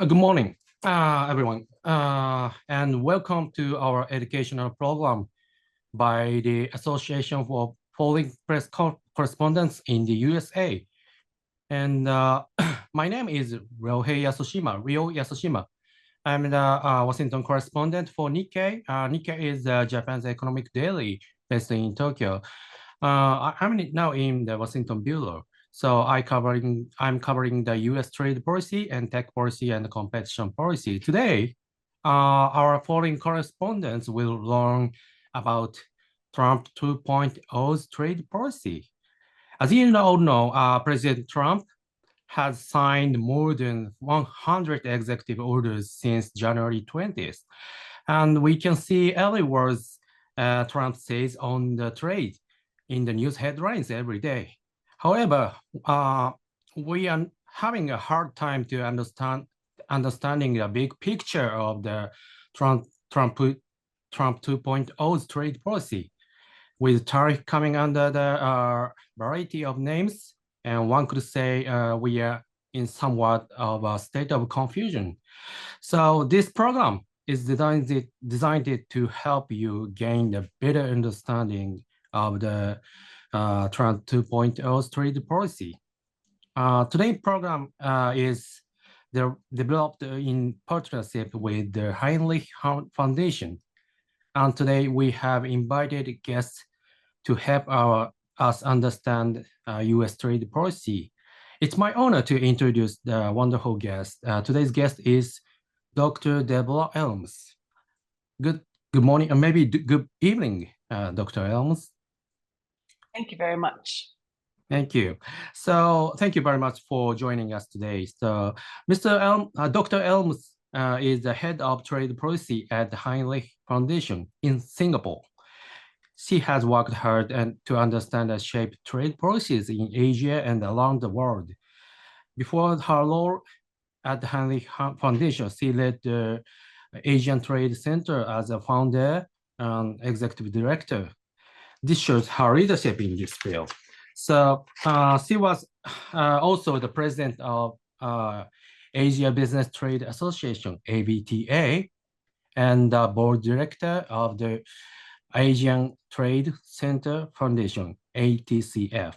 Good morning, everyone, and welcome to our educational program by the Association for Foreign Press Correspondents in the USA. And my name is Ryo Yasoshima. I'm the Washington correspondent for Nikkei. Nikkei is Japan's economic daily based in Tokyo. I'm now in the Washington bureau. So I'm covering the U.S. trade policy and tech policy and competition policy. Today, our foreign correspondents will learn about Trump 2.0's trade policy. As you all know, President Trump has signed more than 100 executive orders since January 20th. And we can see every words Trump says on the trade in the news headlines every day. However, we are having a hard time to understanding the big picture of the Trump 2.0's trade policy, with tariff coming under the variety of names. And one could say we are in somewhat of a state of confusion. So this program is designed to help you gain a better understanding of the Trump 2.0 trade policy. Today's program is developed in partnership with the Hinrich Foundation. And today we have invited guests to help us understand US trade policy. It's my honor to introduce the wonderful guest. Today's guest is Dr. Deborah Elms. Good morning, or maybe good evening, Dr. Elms. Thank you very much. Thank you. So thank you very much for joining us today. So Dr. Elms is the head of trade policy at the Hinrich Foundation in Singapore. She has worked hard to understand and shape trade policies in Asia and around the world. Before her role at the Hinrich Foundation, she led the Asian Trade Center as a founder and executive director. This shows her leadership in this field. So she was also the president of Asia Business Trade Association, ABTA, and the board director of the Asian Trade Center Foundation, ATCF.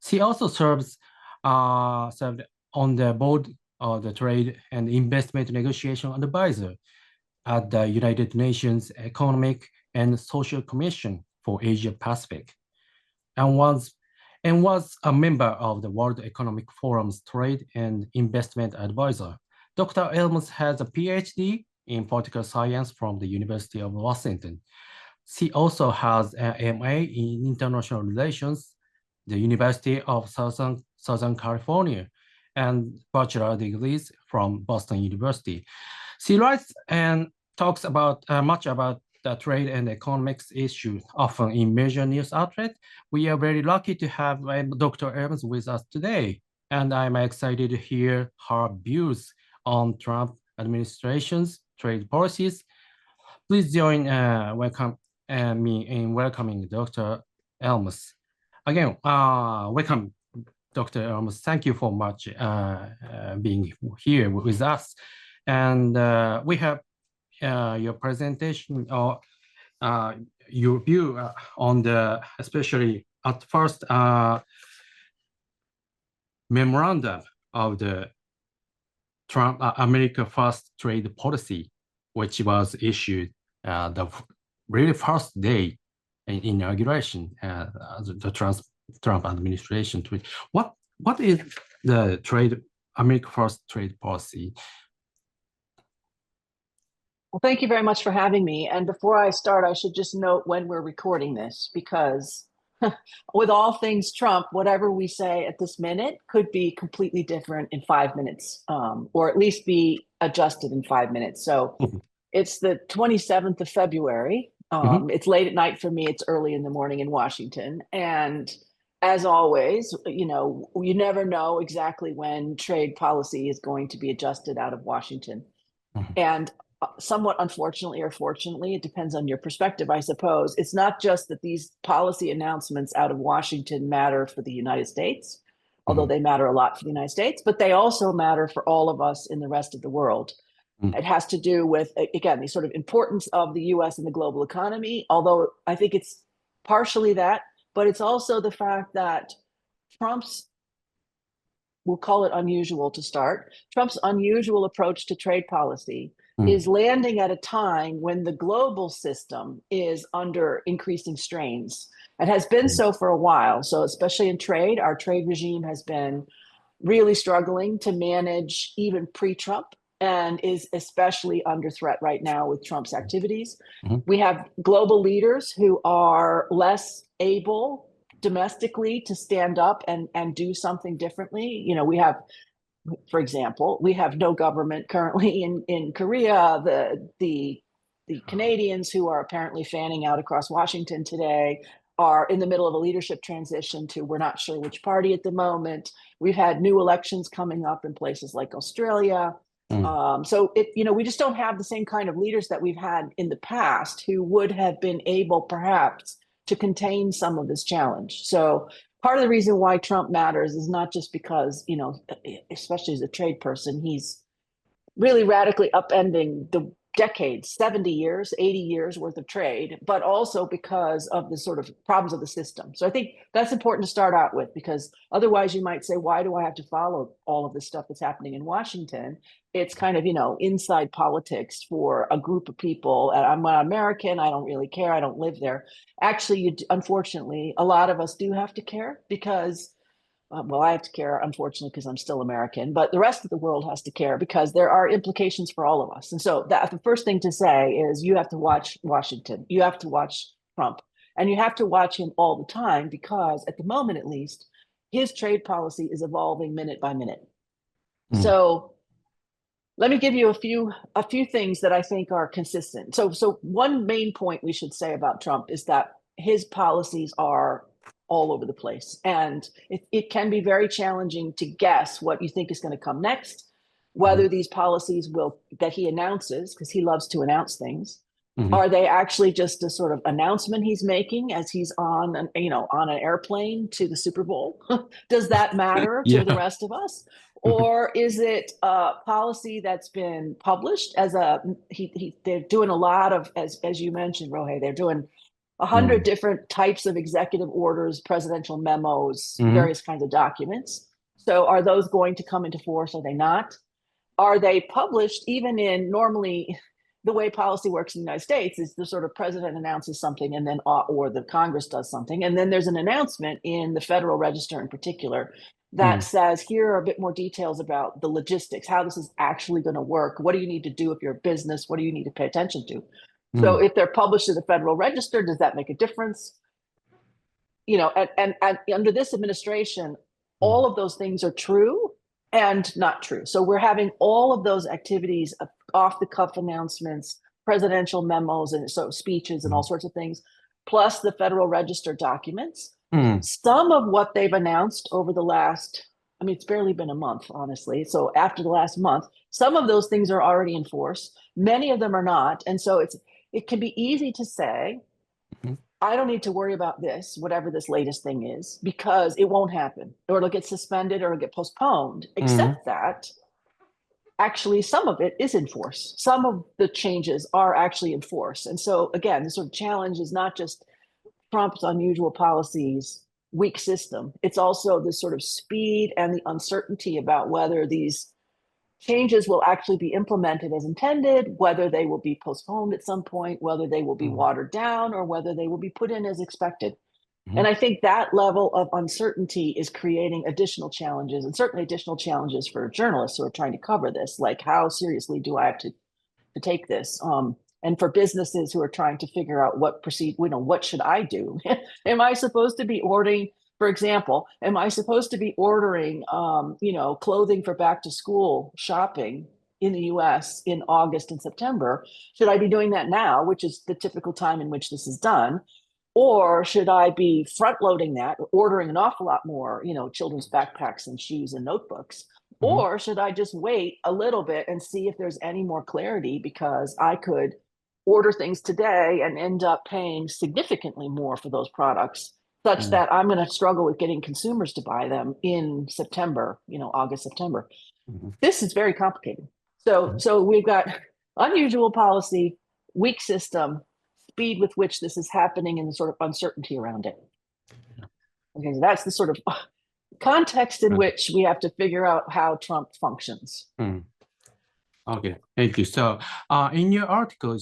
She also served on the board of the Trade and Investment Negotiation Advisor at the United Nations Economic and Social Commission for Asia Pacific, and was a member of the World Economic Forum's Trade and Investment Advisor. Dr. Elms has a PhD in political science from the University of Washington. She also has an MA in international relations, the University of Southern California, and bachelor degrees from Boston University. She writes and talks about much about the trade and economics issues, often in major news outlets. We are very lucky to have Dr. Elms with us today, and I'm excited to hear her views on Trump administration's trade policies. Please join me in welcoming Dr. Elms. Again, welcome, Dr. Elms. Thank you for much being here with us. And we have your presentation or your view on the, especially at first, memorandum of the Trump America First trade policy, which was issued the really first day in inauguration, the Trump administration. What is the America First trade policy? Well, thank you very much for having me. And before I start, I should just note when we're recording this, because with all things Trump, whatever we say at this minute could be completely different in 5 minutes, or at least be adjusted in 5 minutes. So it's the 27th of February. It's late at night for me. It's early in the morning in Washington. And as always, you never know exactly when trade policy is going to be adjusted out of Washington. And somewhat unfortunately or fortunately, it depends on your perspective, I suppose. It's not just that these policy announcements out of Washington matter for the United States, although they matter a lot for the United States, but they also matter for all of us in the rest of the world. It has to do with, again, the sort of importance of the US in the global economy, although I think it's partially that, but it's also the fact that Trump's, we'll call it unusual to start, Trump's unusual approach to trade policy is landing at a time when the global system is under increasing strains. It has been so for a while. So especially in trade, our trade regime has been really struggling to manage even pre-Trump and is especially under threat right now with Trump's activities. We have global leaders who are less able domestically to stand up and do something differently. You know, we have, for example, we have no government currently in Korea. The Canadians who are apparently fanning out across Washington today are in the middle of a leadership transition to we're not sure which party at the moment. We've had new elections coming up in places like Australia. So we just don't have the same kind of leaders that we've had in the past who would have been able perhaps to contain some of this challenge. So part of the reason why Trump matters is not just because, especially as a trade person, he's really radically upending the decades, 70 years, 80 years worth of trade, but also because of the sort of problems of the system. So I think that's important to start out with, because otherwise you might say, why do I have to follow all of this stuff that's happening in Washington? It's kind of, inside politics for a group of people. And I'm an American, I don't really care, I don't live there. Actually, unfortunately, a lot of us do have to care because I have to care, unfortunately, because I'm still American, but the rest of the world has to care because there are implications for all of us. And so the first thing to say is you have to watch Washington, you have to watch Trump, and you have to watch him all the time because at the moment, at least, his trade policy is evolving minute by minute. So let me give you a few things that I think are consistent. So one main point we should say about Trump is that his policies are all over the place. And it can be very challenging to guess what you think is going to come next, whether these policies that he announces, because he loves to announce things, are they actually just a sort of announcement he's making as he's on an airplane to the Super Bowl? Does that matter to the rest of us? Or is it a policy that's been published as they're doing a lot of, as you mentioned, Ryohei, they're doing 100 different types of executive orders, presidential memos, various kinds of documents. So are those going to come into force? Are they not? Are they published even in normally the way policy works in the United States is the sort of president announces something and then or the Congress does something. And then there's an announcement in the Federal Register in particular that says, here are a bit more details about the logistics, how this is actually going to work. What do you need to do if you're a business? What do you need to pay attention to? So if they're published in the Federal Register, does that make a difference? And under this administration, all of those things are true and not true. So we're having all of those activities, off the cuff announcements, presidential memos, and so speeches and all sorts of things, plus the Federal Register documents. Some of what they've announced over the last, it's barely been a month, honestly. So after the last month, some of those things are already in force. Many of them are not. And so it can be easy to say, I don't need to worry about this, whatever this latest thing is, because it won't happen, or it'll get suspended or it'll get postponed, except that actually some of it is in force. Some of the changes are actually in force. And so again, the sort of challenge is not just Trump's unusual policies, weak system. It's also the sort of speed and the uncertainty about whether these changes will actually be implemented as intended, whether they will be postponed at some point, whether they will be watered down, or whether they will be put in as expected. And I think that level of uncertainty is creating additional challenges, and certainly additional challenges for journalists who are trying to cover this, like how seriously do I have to take this? And for businesses who are trying to figure out what should I do? Am I supposed to be ordering, for example, am I supposed to be ordering, clothing for back to school shopping in the US in August and September? Should I be doing that now, which is the typical time in which this is done? Or should I be front loading that, ordering an awful lot more, children's backpacks and shoes and notebooks? Or should I just wait a little bit and see if there's any more clarity, because I could order things today and end up paying significantly more for those products such that I'm going to struggle with getting consumers to buy them in September, August, September. This is very complicated. So we've got unusual policy, weak system, speed with which this is happening, and the sort of uncertainty around it. Okay, so that's the sort of context in which we have to figure out how Trump functions. Okay, thank you. So in your article,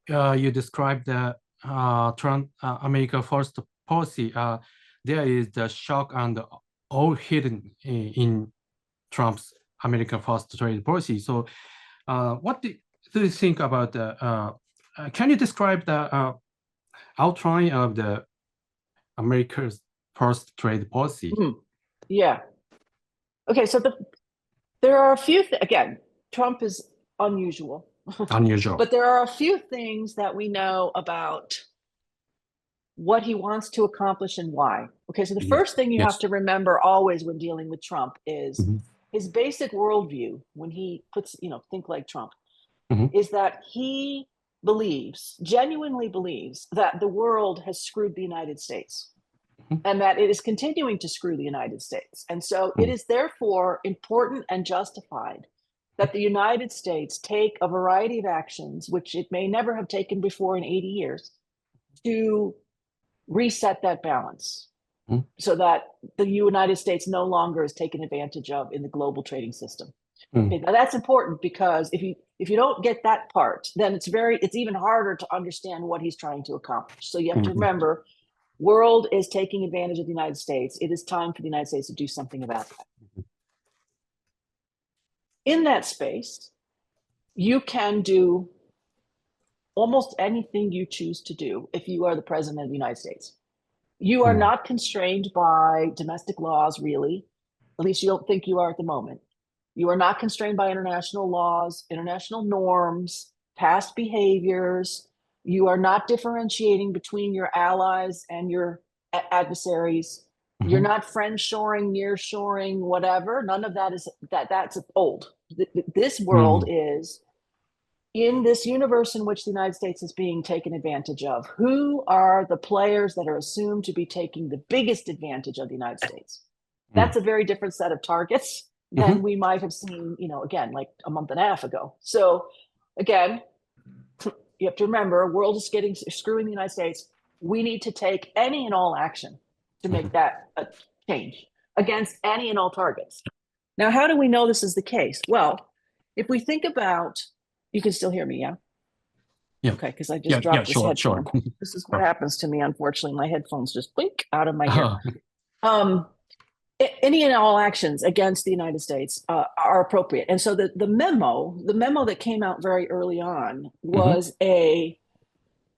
you described the Trump America First policy. There is the shock and all hidden in Trump's America First trade policy. So what do you think about the, can you describe the outline of the America's First trade policy? Yeah. Okay, so there are a few, again, Trump is unusual. Unusual. But there are a few things that we know about what he wants to accomplish and why. Okay, so the first thing you have to remember always when dealing with Trump is his basic worldview, when he puts, think like Trump, is that he genuinely believes that the world has screwed the United States and that it is continuing to screw the United States. And so it is therefore important and justified that the United States take a variety of actions, which it may never have taken before in 80 years, to reset that balance so that the United States no longer is taken advantage of in the global trading system. Okay, now that's important because if you don't get that part, then it's even harder to understand what he's trying to accomplish. So you have to remember, world is taking advantage of the United States. It is time for the United States to do something about that. In that space, you can do almost anything you choose to do if you are the president of the United States. You are not constrained by domestic laws, really. At least you don't think you are at the moment. You are not constrained by international laws, international norms, past behaviors. You are not differentiating between your allies and your adversaries. You're not friend-shoring, near-shoring, whatever. None of that that's old. This world is, in this universe in which the United States is being taken advantage of, who are the players that are assumed to be taking the biggest advantage of the United States? That's a very different set of targets than we might have seen, again, like a month and a half ago. So again, you have to remember, world is screwing the United States. We need to take any and all action to make that a change against any and all targets. Now, how do we know this is the case? Well, if we think about, you can still hear me, yeah? Yeah. Okay, because I just dropped this headphone. Sure. This is what happens to me, unfortunately. My headphones just blink out of my ear. Any and all actions against the United States are appropriate. And so the memo that came out very early on was a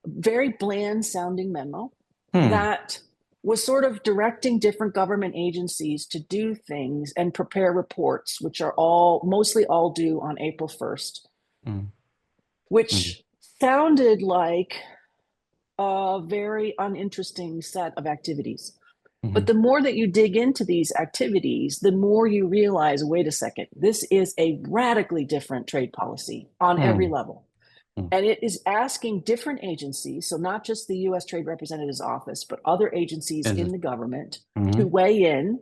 very bland sounding memo that was sort of directing different government agencies to do things and prepare reports, which are mostly all due on April 1st, which sounded like a very uninteresting set of activities. But the more that you dig into these activities, the more you realize, wait a second, this is a radically different trade policy on every level. And it is asking different agencies, so not just the U.S. Trade Representative's Office, but other agencies in the government to weigh in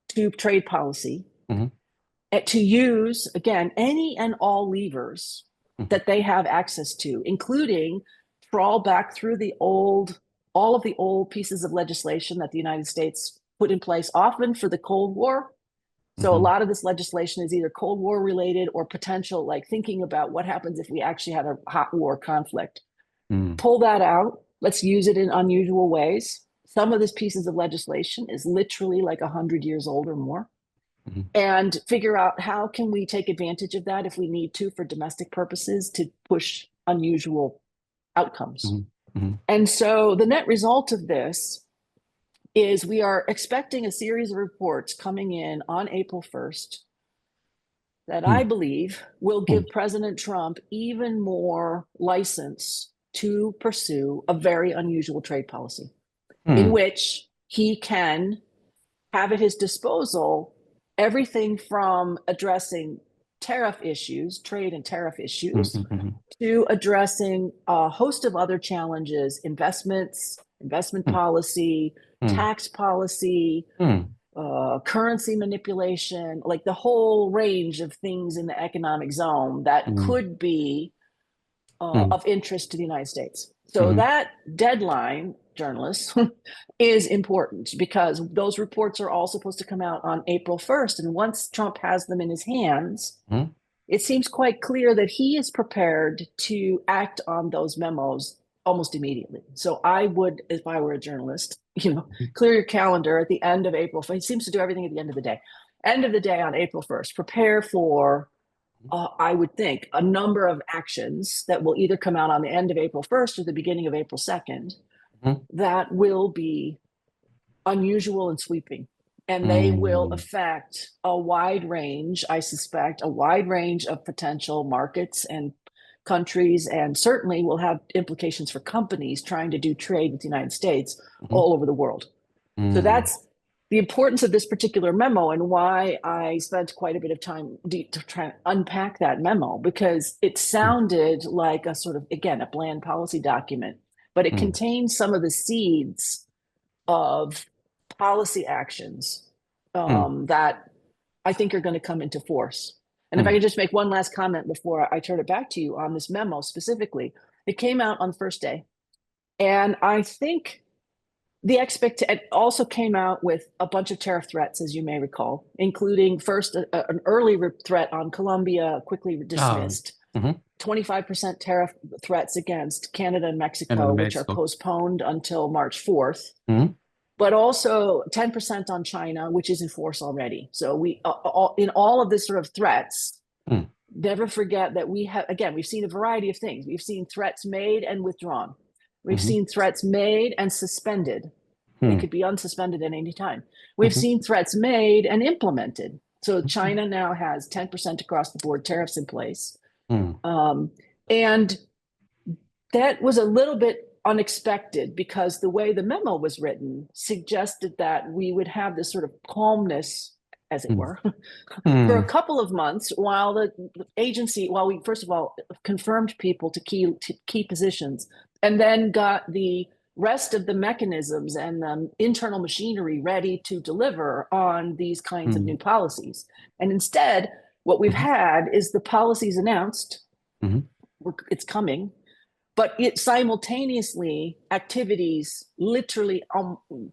to trade policy, and to use, again, any and all levers that they have access to, including trawl back through all of the old pieces of legislation that the United States put in place, often for the Cold War. So a lot of this legislation is either Cold War related or potential, like thinking about what happens if we actually had a hot war conflict. Pull that out. Let's use it in unusual ways. Some of these pieces of legislation is literally like 100 years old or more. And figure out how can we take advantage of that if we need to for domestic purposes to push unusual outcomes. And so the net result of this is we are expecting a series of reports coming in on April 1st that I believe will give President Trump even more license to pursue a very unusual trade policy in which he can have at his disposal everything from addressing tariff issues, trade and tariff issues, to addressing a host of other challenges, investments, investment policy, tax policy, currency manipulation, like the whole range of things in the economic zone that could be of interest to the United States. So that deadline, journalists, is important because those reports are all supposed to come out on April 1st. And once Trump has them in his hands, it seems quite clear that he is prepared to act on those memos almost immediately. So I would, if I were a journalist, clear your calendar at the end of April. He seems to do everything at the end of the day. End of the day on April 1st, prepare for, I would think, a number of actions that will either come out on the end of April 1st or the beginning of April 2nd that will be unusual and sweeping. And they will affect a wide range, I suspect, a wide range of potential markets and countries, and certainly will have implications for companies trying to do trade with the United States all over the world. So that's the importance of this particular memo and why I spent quite a bit of time to try to unpack that memo, because it sounded like a sort of, again, a bland policy document, but it contains some of the seeds of policy actions that I think are going to come into force. And if I could just make one last comment before I turn it back to you on this memo specifically, it came out on the first day. And I think it also came out with a bunch of tariff threats, as you may recall, including first an early threat on Colombia, quickly dismissed, 25% tariff threats against Canada and Mexico, which are postponed until March 4th. But also 10% on China, which is in force already. So we, in all of this sort of threats, never forget that we've seen a variety of things. We've seen threats made and withdrawn. We've seen threats made and suspended. They could be unsuspended at any time. We've seen threats made and implemented. So China now has 10% across the board tariffs in place. And that was a little bit unexpected because the way the memo was written suggested that we would have this sort of calmness, as it were, for a couple of months while the agency, while we first of all confirmed people to key positions, and then got the rest of the mechanisms and the internal machinery ready to deliver on these kinds of new policies. And instead, what we've had is the policies announced, it's coming, but it simultaneously activities literally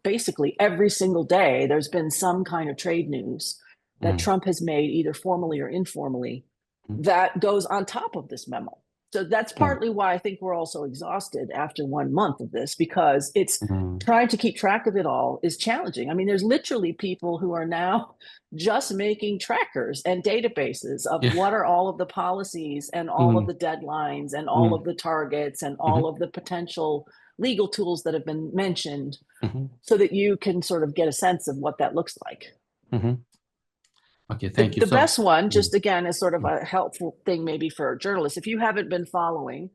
basically every single day. There's been some kind of trade news that Trump has made either formally or informally that goes on top of this memo. So that's partly why I think we're all so exhausted after 1 month of this, because it's trying to keep track of it all is challenging. I mean, there's literally people who are now just making trackers and databases of what are all of the policies and all of the deadlines and all of the targets and all of the potential legal tools that have been mentioned so that you can sort of get a sense of what that looks like. Okay, thank you. The best one, just again, as sort of a helpful thing maybe for journalists, if you haven't been following,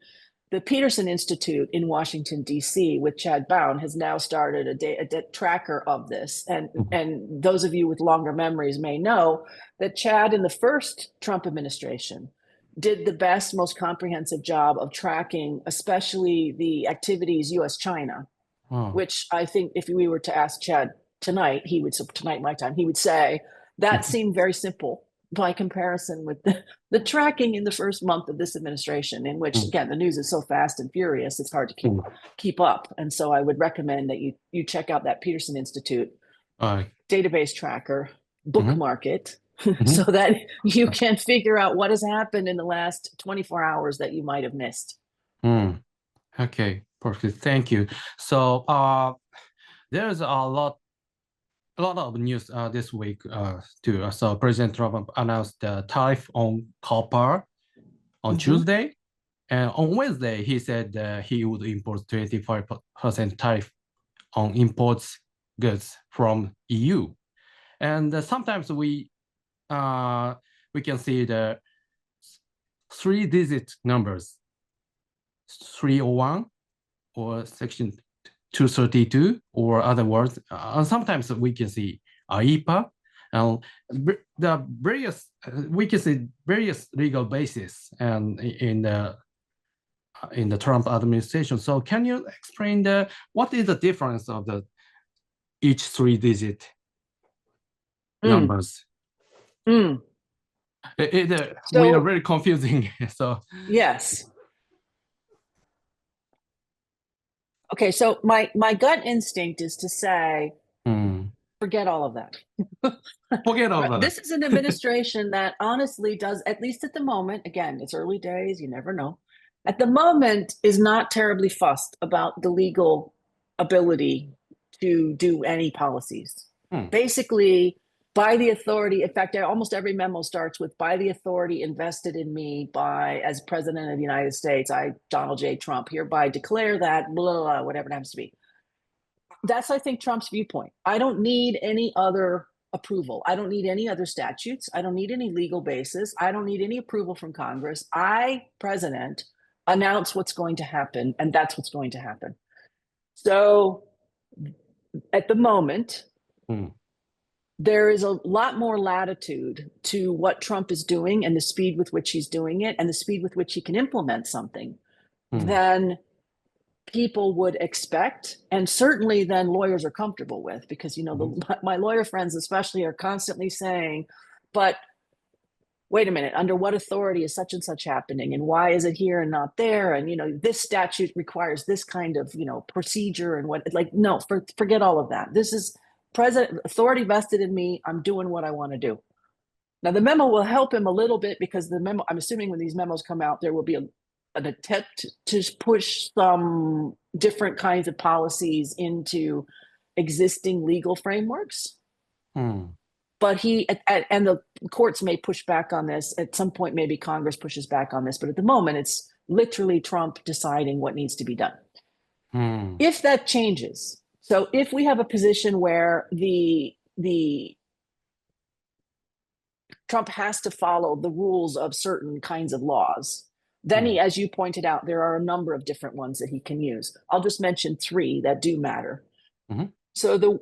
the Peterson Institute in Washington, D.C. with Chad Bown has now started a tracker of this. And those of you with longer memories may know that Chad in the first Trump administration did the best, most comprehensive job of tracking, especially the activities U.S.-China, which I think if we were to ask Chad tonight, tonight my time, he would say, that seemed very simple by comparison with the tracking in the first month of this administration, in which, again, the news is so fast and furious, it's hard to keep up. And so I would recommend that you check out that Peterson Institute database tracker, bookmark it, so that you can figure out what has happened in the last 24 hours that you might have missed. Okay, perfect. Thank you. So there's a lot of news this week too. So President Trump announced the tariff on copper on Tuesday, and on Wednesday he said he would impose 25% tariff on imports goods from EU. And sometimes we can see the 3-digit numbers, 301 or section 232 or other words. And sometimes we can see IEPA. The various we can see various legal basis and in the in the Trump administration. So can you explain what is the difference of the each three-digit numbers? Mm. We are So very confusing. So yes. Okay, so my gut instinct is to say, forget all of that. forget all that. This is an administration that honestly does, at least at the moment, again, it's early days, you never know. At the moment, is not terribly fussed about the legal ability to do any policies. Basically, by the authority, in fact, almost every memo starts with by the authority invested in me by as president of the United States, I, Donald J. Trump, hereby declare that, blah, blah, blah, whatever it happens to be. That's, I think, Trump's viewpoint. I don't need any other approval. I don't need any other statutes. I don't need any legal basis. I don't need any approval from Congress. I, president, announce what's going to happen, and that's what's going to happen. So at the moment, there is a lot more latitude to what Trump is doing and the speed with which he's doing it and the speed with which he can implement something than people would expect, and certainly then lawyers are comfortable with, because, you know, my lawyer friends especially are constantly saying, but wait a minute, under what authority is such and such happening, and why is it here and not there, and, you know, this statute requires this kind of, you know, procedure, and what, like, no, forget all of that. This is president authority vested in me. I'm doing what I want to do. Now the memo will help him a little bit, because the memo, I'm assuming when these memos come out, there will be an attempt to push some different kinds of policies into existing legal frameworks. But and the courts may push back on this at some point. Maybe Congress pushes back on this, but at the moment it's literally Trump deciding what needs to be done. If that changes, so if we have a position where the Trump has to follow the rules of certain kinds of laws, then he, as you pointed out, there are a number of different ones that he can use. I'll just mention three that do matter. So there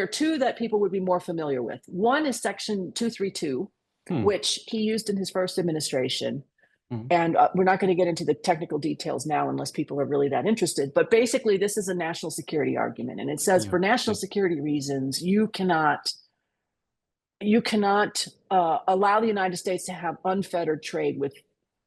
are two that people would be more familiar with. One is Section 232, which he used in his first administration. And we're not going to get into the technical details now unless people are really that interested. But basically, this is a national security argument. And it says for national security reasons, you cannot allow the United States to have unfettered trade with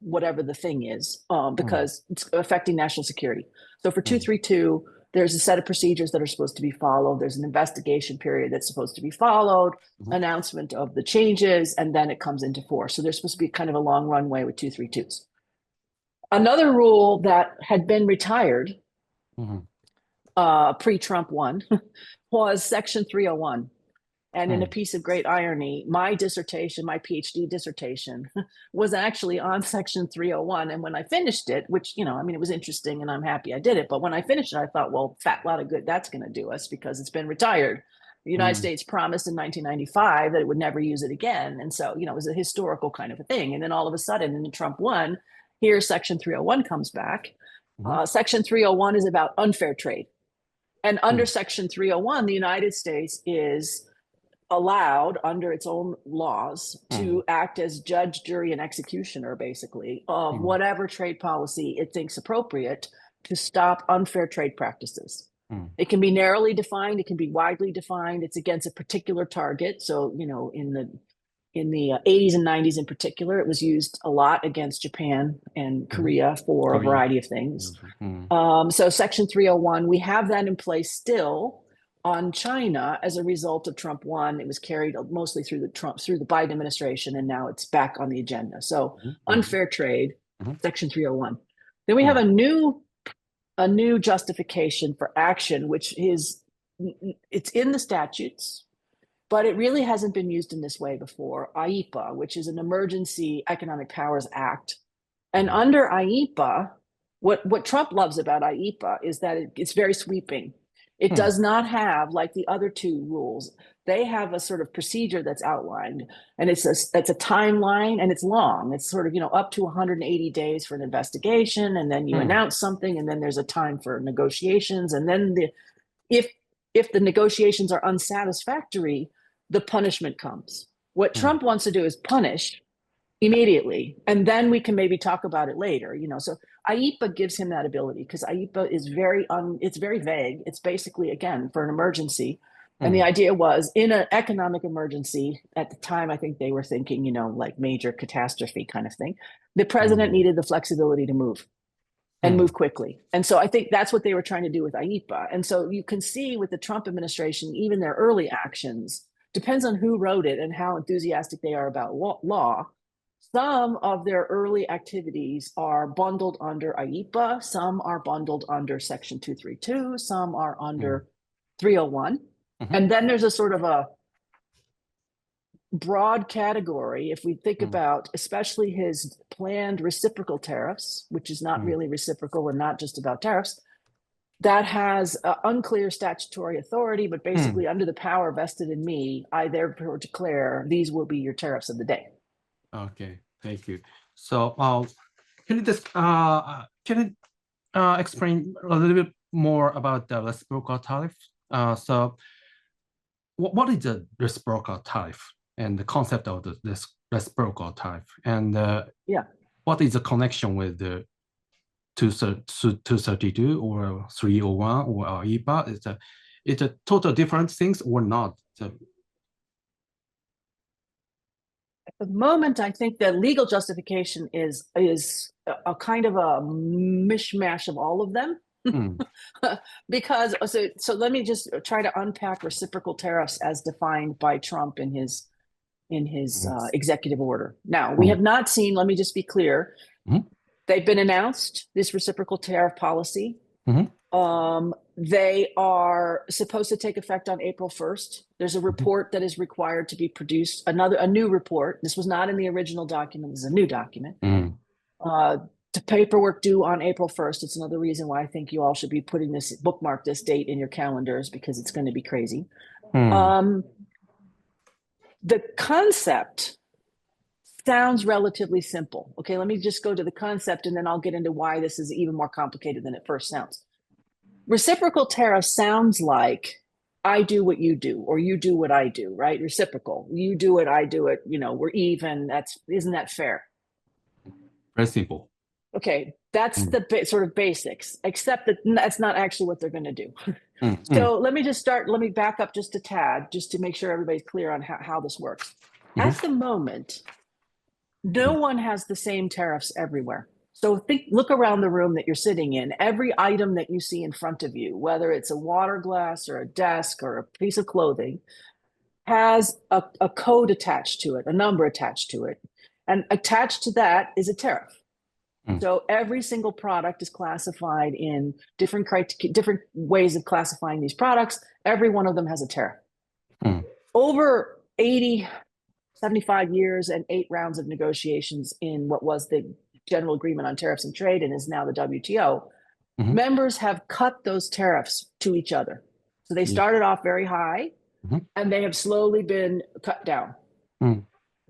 whatever the thing is, because it's affecting national security. So for 232, there's a set of procedures that are supposed to be followed. There's an investigation period that's supposed to be followed, announcement of the changes, and then it comes into force. So there's supposed to be kind of a long runway with 232s. Another rule that had been retired pre-Trump one was Section 301. And in a piece of great irony, my dissertation, my PhD dissertation, was actually on Section 301. And when I finished it, which, you know, I mean, it was interesting and I'm happy I did it. But when I finished it, I thought, well, fat lot of good that's going to do us, because it's been retired. The United States promised in 1995 that it would never use it again. And so, you know, it was a historical kind of a thing. And then all of a sudden, in Trump one, here Section 301 comes back. Section 301 is about unfair trade. And under Section 301, the United States is allowed under its own laws to act as judge, jury, and executioner, basically, of whatever trade policy it thinks appropriate to stop unfair trade practices. It can be narrowly defined, it can be widely defined, it's against a particular target. So, you know, in the 80s and 90s in particular, it was used a lot against Japan and Korea for a variety of things. So Section 301, we have that in place still on China as a result of Trump 1. It was carried mostly through the Biden administration, and now it's back on the agenda. So unfair trade, Section 301. Then we have a new justification for action, which is, it's in the statutes, but it really hasn't been used in this way before. IEPA, which is an Emergency Economic Powers Act. And under IEPA, what Trump loves about IEPA is that it's very sweeping. It does not have, like the other two rules, they have a sort of procedure that's outlined, and it's a timeline, and it's long. It's sort of, you know, up to 180 days for an investigation, and then you announce something, and then there's a time for negotiations, and then if the negotiations are unsatisfactory, the punishment comes. What Trump wants to do is punish immediately. And then we can maybe talk about it later, So IEEPA gives him that ability because IEEPA is it's very vague. It's basically, again, for an emergency. And the idea was in an economic emergency at the time, I think they were thinking, like major catastrophe kind of thing. The president needed the flexibility to move and move quickly. And so I think that's what they were trying to do with IEEPA. And so you can see with the Trump administration, even their early actions, depends on who wrote it and how enthusiastic they are about law. Some of their early activities are bundled under IEEPA. Some are bundled under Section 232. Some are under 301. And then there's a sort of a broad category, if we think about especially his planned reciprocal tariffs, which is not really reciprocal and not just about tariffs, that has unclear statutory authority, but basically under the power vested in me, I therefore declare these will be your tariffs of the day. Okay, thank you. So can you explain a little bit more about the reciprocal tariff? So what is the reciprocal tariff and the concept of this reciprocal tariff? And what is the connection with the 232 or 301 or IEEPA? Is a total different things or not? At the moment, I think the legal justification is a kind of a mishmash of all of them. Because so let me just try to unpack reciprocal tariffs as defined by Trump in his executive order. Now, we have not seen, let me just be clear, they've been announced, this reciprocal tariff policy. They are supposed to take effect on April 1st. There's a report that is required to be produced, a new report. This was not in the original document, this is a new document. The paperwork due on April 1st. It's another reason why I think you all should be bookmark this date in your calendars because it's going to be crazy. The concept sounds relatively simple. Okay, let me just go to the concept and then I'll get into why this is even more complicated than it first sounds. Reciprocal tariff sounds like I do what you do, or you do what I do, right? Reciprocal. You do it, I do it, we're even. Isn't that fair? Very simple. Okay, that's the sort of basics, except that that's not actually what they're going to do. So let me back up just a tad, just to make sure everybody's clear on how this works. At the moment, no one has the same tariffs everywhere. So look around the room that you're sitting in. Every item that you see in front of you, whether it's a water glass or a desk or a piece of clothing, has a code attached to it, a number attached to it. And attached to that is a tariff. So every single product is classified in different ways of classifying these products. Every one of them has a tariff. Over 75 years and 8 rounds of negotiations in what was the General Agreement on Tariffs and Trade and is now the WTO, members have cut those tariffs to each other. So they started off very high and they have slowly been cut down.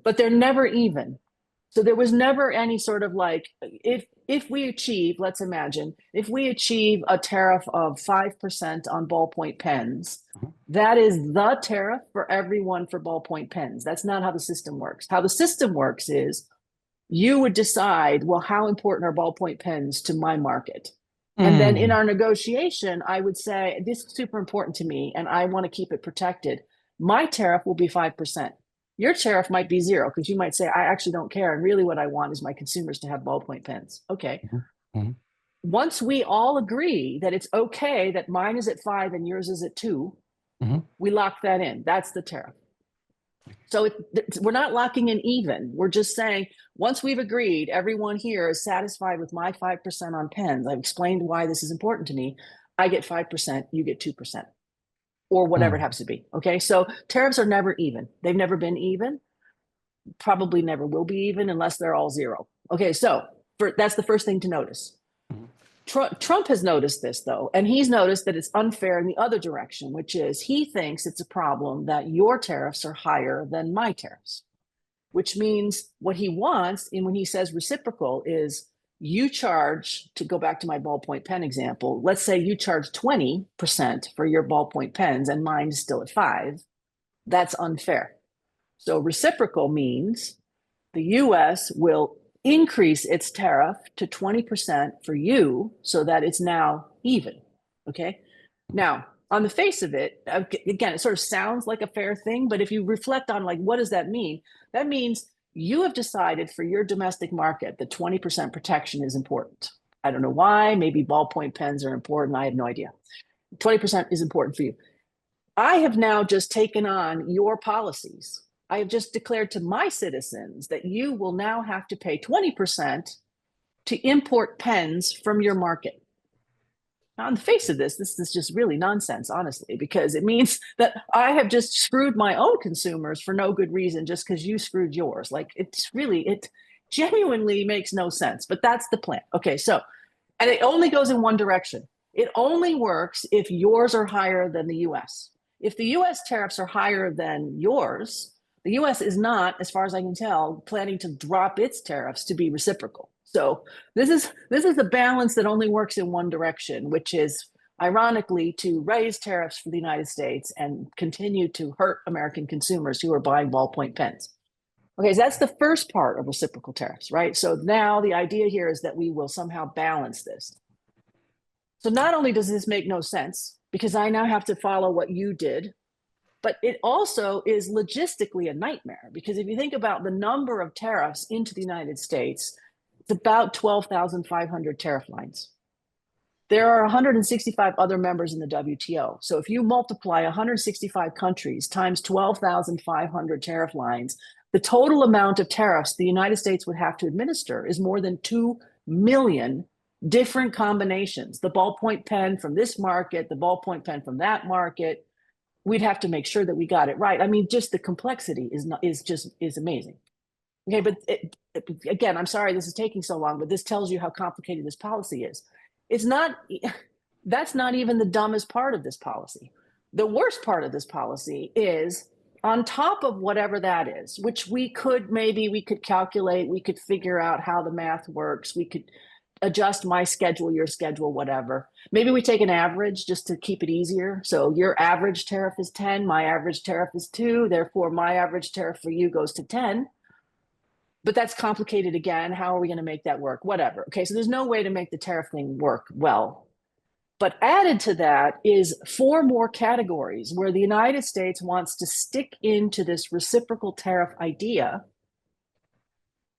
But they're never even. So there was never any sort of like, if we achieve, let's imagine, if we achieve a tariff of 5% on ballpoint pens, that is the tariff for everyone for ballpoint pens. That's not how the system works. How the system works is you would decide, well, how important are ballpoint pens to my market? And then in our negotiation, I would say, this is super important to me and I want to keep it protected. My tariff will be 5%. Your tariff might be 0 because you might say, I actually don't care. And really what I want is my consumers to have ballpoint pens. Okay. Once we all agree that it's okay that mine is at 5 and yours is at 2, we lock that in. That's the tariff. So we're not locking in even. We're just saying, once we've agreed, everyone here is satisfied with my 5% on pens. I've explained why this is important to me. I get 5%, you get 2%. Or whatever it happens to be. Okay, so tariffs are never even. They've never been even, probably never will be even unless they're all 0. Okay, so that's the first thing to notice. Trump has noticed this though, and he's noticed that it's unfair in the other direction, which is he thinks it's a problem that your tariffs are higher than my tariffs, which means what he wants, and when he says reciprocal, is you charge, to go back to my ballpoint pen example, let's say you charge 20% for your ballpoint pens and mine is still at 5. That's unfair. So reciprocal means the US will increase its tariff to 20% for you so that it's now even. Okay. Now, on the face of it, again, it sort of sounds like a fair thing, but if you reflect on like, what does that mean? That means you have decided for your domestic market that 20% protection is important. I don't know why. Maybe ballpoint pens are important. I have no idea. 20% is important for you. I have now just taken on your policies. I have just declared to my citizens that you will now have to pay 20% to import pens from your market. Now, on the face of this is just really nonsense, honestly, because it means that I have just screwed my own consumers for no good reason just because you screwed yours. Like, it genuinely makes no sense, but that's the plan. Okay, so, and it only goes in one direction. It only works if yours are higher than the US. If the US tariffs are higher than yours, the US is not, as far as I can tell, planning to drop its tariffs to be reciprocal. So this is a balance that only works in one direction, which is ironically to raise tariffs for the United States and continue to hurt American consumers who are buying ballpoint pens. Okay, so that's the first part of reciprocal tariffs, right? So now the idea here is that we will somehow balance this. So not only does this make no sense, because I now have to follow what you did, but it also is logistically a nightmare, because if you think about the number of tariffs into the United States, it's about 12,500 tariff lines. There are 165 other members in the WTO. So if you multiply 165 countries times 12,500 tariff lines, the total amount of tariffs the United States would have to administer is more than 2 million different combinations. The ballpoint pen from this market, the ballpoint pen from that market. We'd have to make sure that we got it right. I mean, just the complexity is amazing. Okay, but again, I'm sorry this is taking so long, but this tells you how complicated this policy is. That's not even the dumbest part of this policy. The worst part of this policy is on top of whatever that is, which we could calculate, we could figure out how the math works, we could adjust my schedule, your schedule, whatever. Maybe we take an average just to keep it easier. So your average tariff is 10, my average tariff is 2, therefore my average tariff for you goes to 10. But that's complicated again. How are we going to make that work? Whatever. Okay, so there's no way to make the tariff thing work well. But added to that is 4 more categories where the United States wants to stick into this reciprocal tariff idea.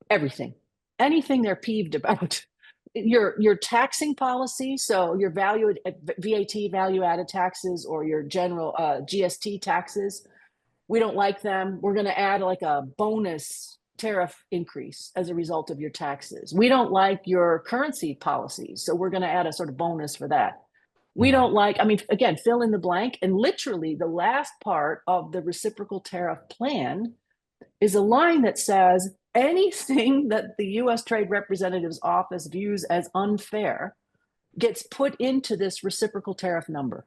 Everything, anything they're peeved about. Your taxing policy, so your VAT, value-added taxes, or your general GST taxes, we don't like them. We're going to add like a bonus tariff increase as a result of your taxes. We don't like your currency policies, so we're going to add a sort of bonus for that. We don't like, I mean, again, fill in the blank. And literally the last part of the reciprocal tariff plan is a line that says anything that the US Trade Representative's office views as unfair gets put into this reciprocal tariff number.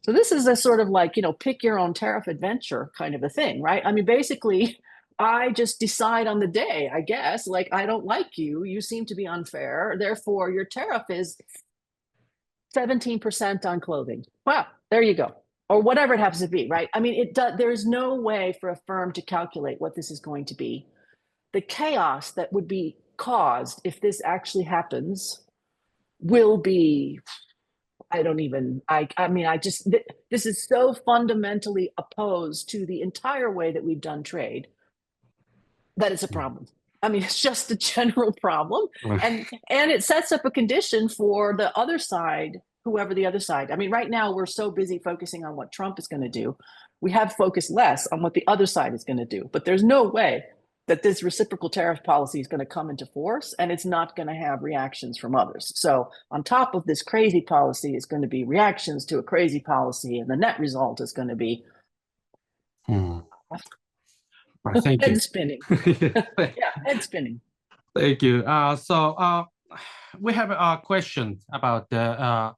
So this is a sort of like, pick your own tariff adventure kind of a thing, right? I mean, basically, I just decide on the day, I guess, like, I don't like you, you seem to be unfair, therefore your tariff is 17% on clothing. Wow, there you go. Or whatever it happens to be, right? I mean, there's no way for a firm to calculate what this is going to be. The chaos that would be caused if this actually happens will be, this is so fundamentally opposed to the entire way that we've done trade that it's a problem. I mean, it's just a general problem. And it sets up a condition for the other side, whoever the other side. I mean, right now we're so busy focusing on what Trump is going to do. We have focused less on what the other side is going to do. But there's no way that this reciprocal tariff policy is going to come into force, and it's not going to have reactions from others. So on top of this crazy policy is going to be reactions to a crazy policy, and the net result is going to be Thank you. head spinning. Yeah, head spinning. Thank you. So we have a question about the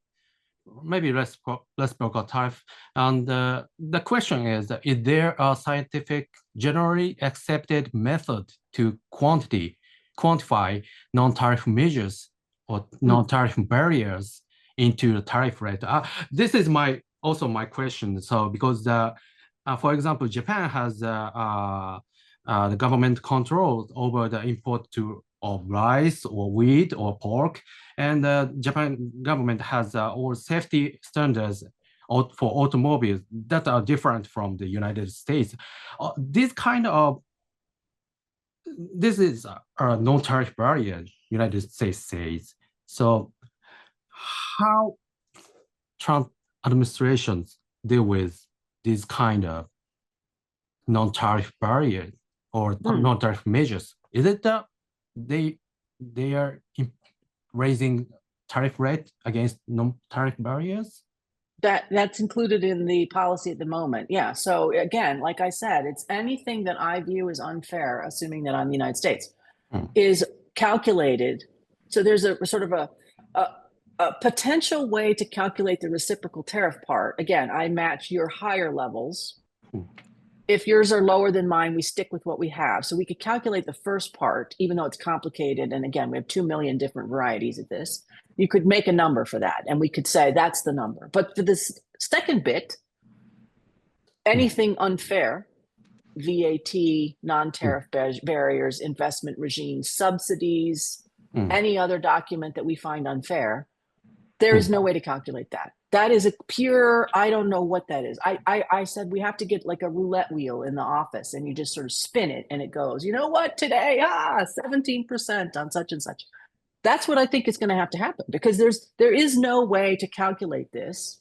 maybe reciprocal tariff. And the question is there a scientific, generally accepted method to quantify non-tariff measures or non-tariff barriers into the tariff rate? This is also my question. So because for example, Japan has the government controls over the import of rice or wheat or pork, and the Japan government has all safety standards for automobiles that are different from the United States. This is a no-tariff barrier, United States says. So how Trump administrations deal with these kind of non-tariff barriers or non-tariff measures? Is it that they are raising tariff rate against non-tariff barriers? That's included in the policy at the moment. Yeah. So again, like I said, it's anything that I view as unfair, assuming that I'm the United States, is calculated. So there's a sort of a potential way to calculate the reciprocal tariff part. Again, I match your higher levels. If yours are lower than mine, we stick with what we have. So we could calculate the first part, even though it's complicated. And again, we have 2 million different varieties of this. You could make a number for that, and we could say that's the number. But for this second bit, anything unfair, VAT, non-tariff barriers, investment regimes, subsidies, any other document that we find unfair, there is no way to calculate that. That is a pure, I don't know what that is. I said we have to get like a roulette wheel in the office, and you just sort of spin it and it goes, you know what, today, 17% on such and such. That's what I think is going to happen, because there is no way to calculate this.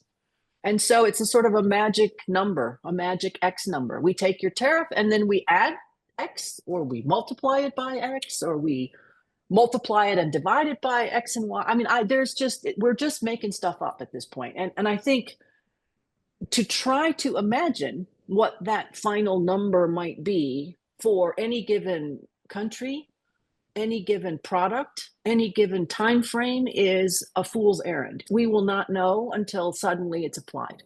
And so it's a sort of a magic number, a magic X number. We take your tariff and then we add X, or we multiply it by X, or we multiply it and divide it by X and Y. I mean, we're just making stuff up at this point. And I think to try to imagine what that final number might be for any given country, any given product, any given time frame is a fool's errand. We will not know until suddenly it's applied.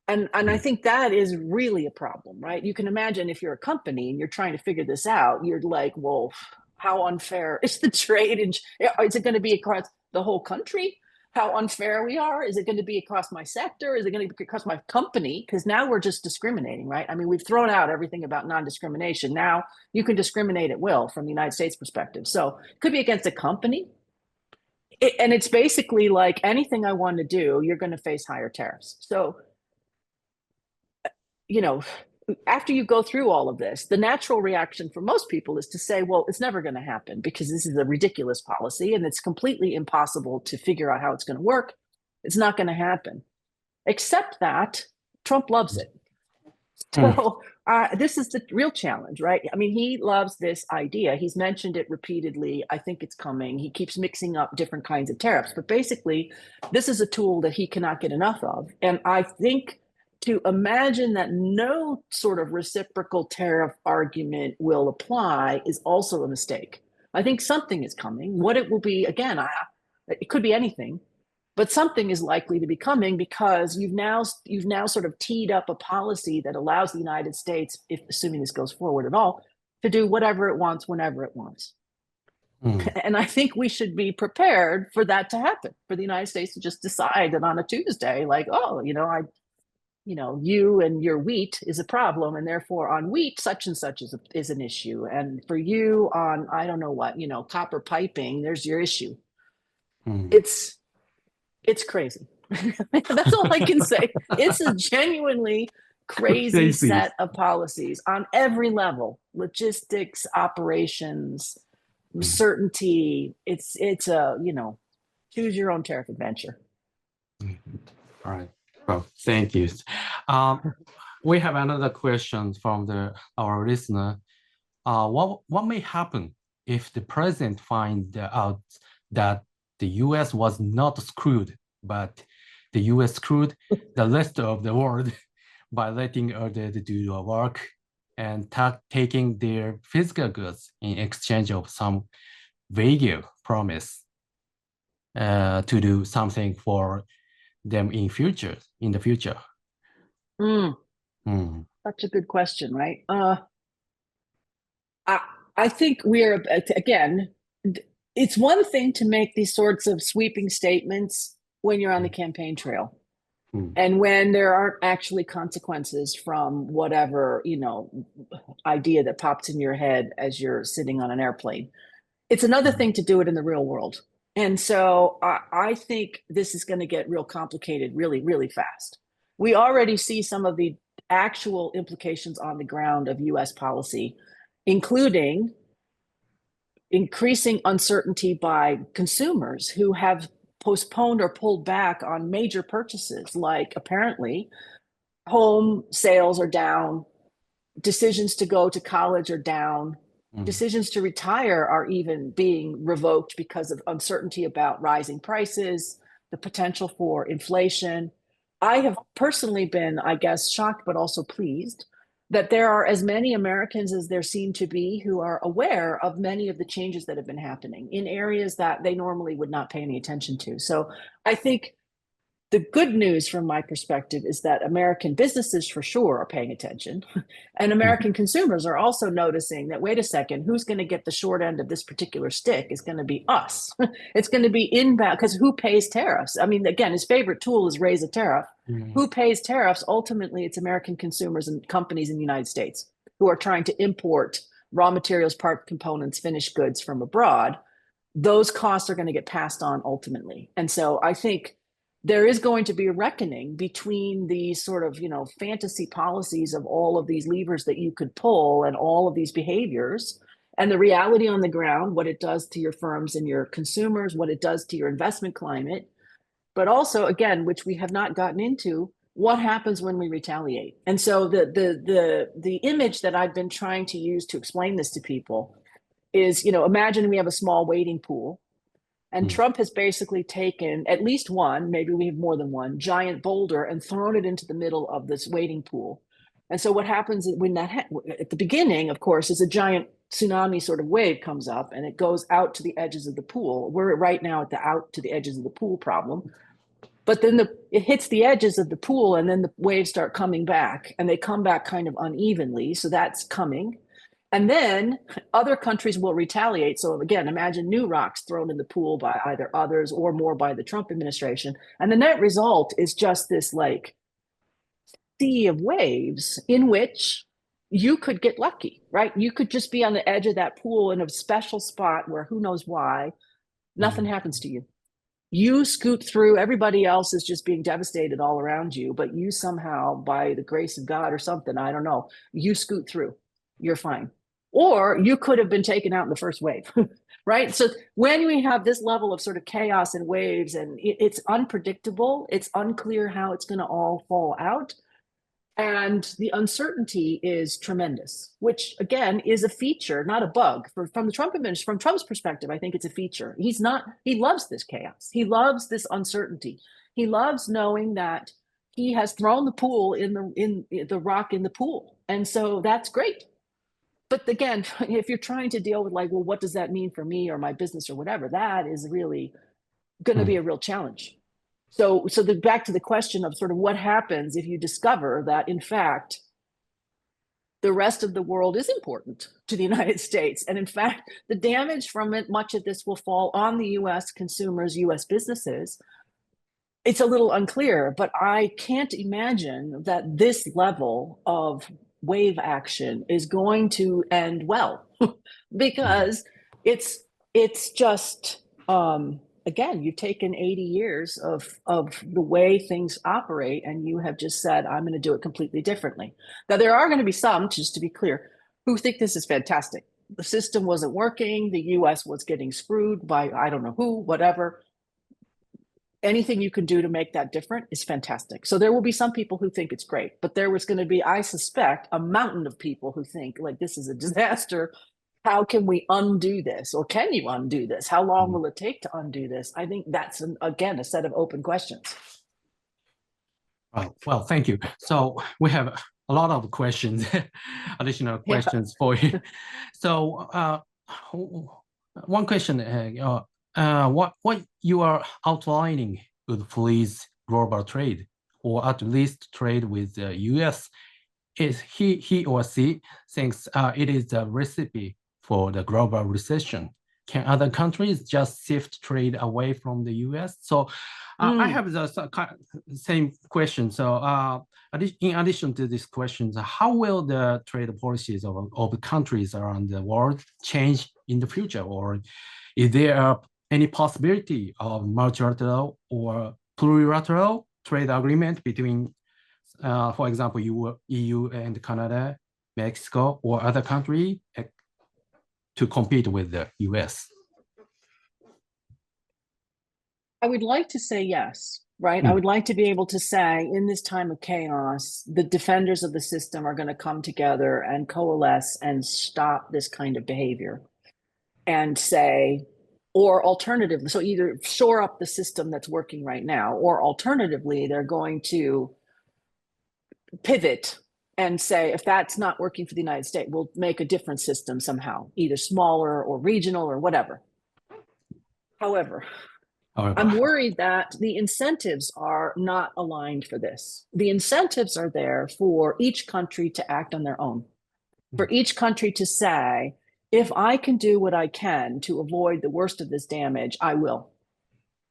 And I think that is really a problem, right? You can imagine if you're a company and you're trying to figure this out, you're like, well, how unfair is the trade? And is it going to be across the whole country? How unfair we are? Is it going to be across my sector? Is it going to be across my company? Because now we're just discriminating, right? I mean, we've thrown out everything about non-discrimination. Now you can discriminate at will from the United States perspective. So it could be against a company. And it's basically like anything I want to do, you're going to face higher tariffs. So, after you go through all of this, the natural reaction for most people is to say, well, it's never going to happen because this is a ridiculous policy and it's completely impossible to figure out how it's going to work. It's not going to happen. Except that Trump loves it. So this is the real challenge, right? I mean, he loves this idea. He's mentioned it repeatedly. I think it's coming. He keeps mixing up different kinds of tariffs. But basically, this is a tool that he cannot get enough of. And I think to imagine that no sort of reciprocal tariff argument will apply is also a mistake. I think something is coming. What it will be, again, it could be anything, but something is likely to be coming because you've now sort of teed up a policy that allows the United States, if assuming this goes forward at all, to do whatever it wants whenever it wants. And I think we should be prepared for that to happen, for the United States to just decide that on a Tuesday, like, oh, you and your wheat is a problem, and therefore on wheat such and such is an issue, and for you on I don't know what, copper piping, there's your issue. It's crazy. That's all I can say. It's a genuinely crazy set of policies on every level: logistics, operations, certainty. It's a choose your own tariff adventure. All right. Well, thank you. We have another question from our listener. What may happen if the president finds out that the U.S. was not screwed, but the U.S. screwed the rest of the world by letting others do the work and taking their physical goods in exchange of some vague promise to do something for them in the future? Such a good question, right? I think again, it's one thing to make these sorts of sweeping statements when you're on the campaign trail. And when there aren't actually consequences from whatever, idea that pops in your head as you're sitting on an airplane. It's another thing to do it in the real world. And so I think this is going to get real complicated really, really fast. We already see some of the actual implications on the ground of US policy, including increasing uncertainty by consumers who have postponed or pulled back on major purchases, like apparently home sales are down, decisions to go to college are down, decisions to retire are even being revoked because of uncertainty about rising prices, the potential for inflation. I have personally been, I guess, shocked, but also pleased that there are as many Americans as there seem to be who are aware of many of the changes that have been happening in areas that they normally would not pay any attention to. So I think the good news from my perspective is that American businesses for sure are paying attention, and American consumers are also noticing that, wait a second, who's going to get the short end of this particular stick is going to be us. It's going to be inbound, because who pays tariffs? I mean, again, his favorite tool is raise a tariff. Who pays tariffs? Ultimately, it's American consumers and companies in the United States who are trying to import raw materials, part components, finished goods from abroad. Those costs are going to get passed on ultimately. And so I think there is going to be a reckoning between these sort of, fantasy policies of all of these levers that you could pull and all of these behaviors and the reality on the ground, what it does to your firms and your consumers, what it does to your investment climate, but also, again, which we have not gotten into, what happens when we retaliate. And so the image that I've been trying to use to explain this to people is, imagine we have a small wading pool. And Trump has basically taken at least one, maybe we have more than one, giant boulder and thrown it into the middle of this wading pool. And so what happens when that, at the beginning, of course, is a giant tsunami sort of wave comes up and it goes out to the edges of the pool. We're right now at the out to the edges of the pool problem. But then it hits the edges of the pool and then the waves start coming back and they come back kind of unevenly. So that's coming. And then other countries will retaliate. So again, imagine new rocks thrown in the pool by either others or more by the Trump administration. And the net result is just this like sea of waves in which you could get lucky, right? You could just be on the edge of that pool in a special spot where who knows why, nothing happens to you. You scoot through, everybody else is just being devastated all around you, but you somehow, by the grace of God or something, I don't know, you scoot through, you're fine. Or you could have been taken out in the first wave, right? So when we have this level of sort of chaos and waves and it's unpredictable, it's unclear how it's going to all fall out. And the uncertainty is tremendous, which again is a feature, not a bug. From the Trump administration, from Trump's perspective, I think it's a feature. He loves this chaos. He loves this uncertainty. He loves knowing that he has thrown the pool in the rock in the pool. And so that's great. But again, if you're trying to deal with like, well, what does that mean for me or my business or whatever, that is really going to be a real challenge. So back to the question of sort of what happens if you discover that, in fact, the rest of the world is important to the United States. And in fact, the damage from it, much of this will fall on the US consumers, US businesses. It's a little unclear, but I can't imagine that this level of wave action is going to end well because it's just again, you've taken 80 years of the way things operate and you have just said, I'm going to do it completely differently. Now, there are going to be some, just to be clear, who think this is fantastic. The system wasn't working. The US was getting screwed by I don't know who, whatever. Anything you can do to make that different is fantastic. So there will be some people who think it's great, but there was going to be, I suspect, a mountain of people who think like this is a disaster. How can we undo this? Or can you undo this? How long will it take to undo this? I think that's, again, a set of open questions. Well, thank you. So we have a lot of questions, additional questions for you. So one question, what you are outlining would freeze global trade, or at least trade with the US. Is he or she thinks it is a recipe for the global recession. can other countries just shift trade away from the US? So I have the same question. So in addition to these questions, how will the trade policies of countries around the world change in the future? Or is there any possibility of multilateral or plurilateral trade agreement between, for example, EU and Canada, Mexico, or other countries to compete with the US? I would like to say yes, right? I would like to be able to say in this time of chaos, the defenders of the system are going to come together and coalesce and stop this kind of behavior and say, or alternatively, so either shore up the system that's working right now, or alternatively, they're going to pivot and say, if that's not working for the United States, we'll make a different system somehow, either smaller or regional or whatever. However, I'm worried that the incentives are not aligned for this. The incentives are there for each country to act on their own, for each country to say, if I can do what I can to avoid the worst of this damage, I will.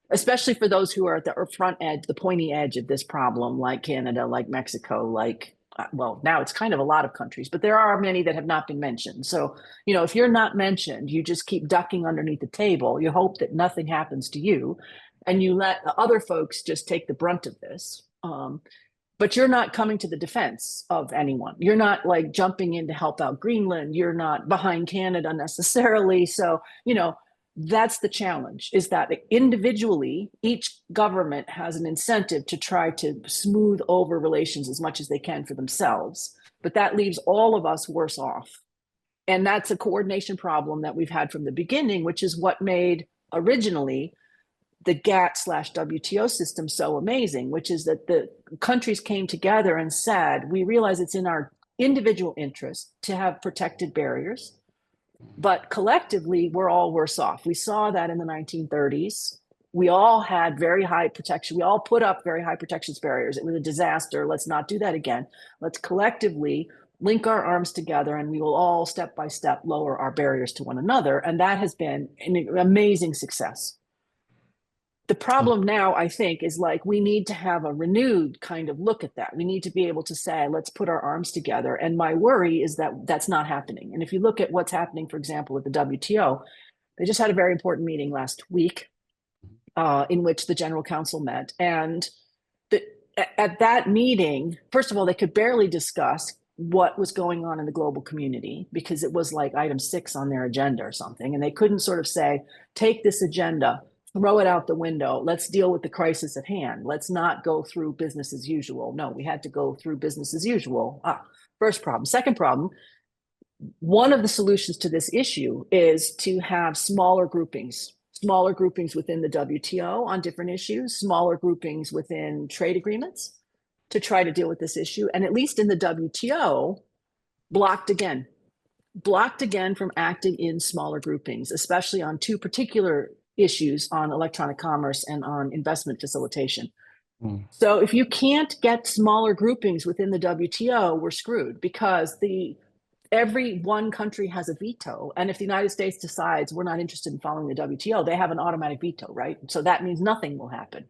Especially for those who are at the front edge, the pointy edge of this problem, like Canada, like Mexico, like, well, now it's kind of a lot of countries, but there are many that have not been mentioned. So, you know, if you're not mentioned, you just keep ducking underneath the table. You hope that nothing happens to you, and you let the other folks just take the brunt of this. But you're not coming to the defense of anyone. You're not like jumping in to help out Greenland. You're not behind Canada necessarily. So, you know, that's the challenge, is that individually, each government has an incentive to try to smooth over relations as much as they can for themselves. But that leaves all of us worse off. And that's a coordination problem that we've had from the beginning, which is what made originally the GATT/WTO system so amazing, which is that the countries came together and said, we realize it's in our individual interest to have protected barriers, but collectively, we're all worse off. We saw that in the 1930s. We all had very high protection. We all put up very high protections barriers. It was a disaster. Let's not do that again. Let's collectively link our arms together, and we will all step by step lower our barriers to one another. And that has been an amazing success. The problem now, I think, is like we need to have a renewed kind of look at that. We need to be able to say, let's put our arms together. And my worry is that that's not happening. And if you look at what's happening, for example, with the WTO, they just had a very important meeting last week in which the General Counsel met. And at that meeting, first of all, they could barely discuss what was going on in the global community because it was like item 6 on their agenda or something. And they couldn't sort of say, take this agenda, throw it out the window. Let's deal with the crisis at hand. Let's not go through business as usual. No, we had to go through business as usual. First problem. Second problem, one of the solutions to this issue is to have smaller groupings within the WTO on different issues, smaller groupings within trade agreements to try to deal with this issue. And at least in the WTO, blocked again from acting in smaller groupings, especially on 2 particular issues on electronic commerce and on investment facilitation. So if you can't get smaller groupings within the WTO, we're screwed because every one country has a veto. And if the United States decides we're not interested in following the WTO, they have an automatic veto, right? So that means nothing will happen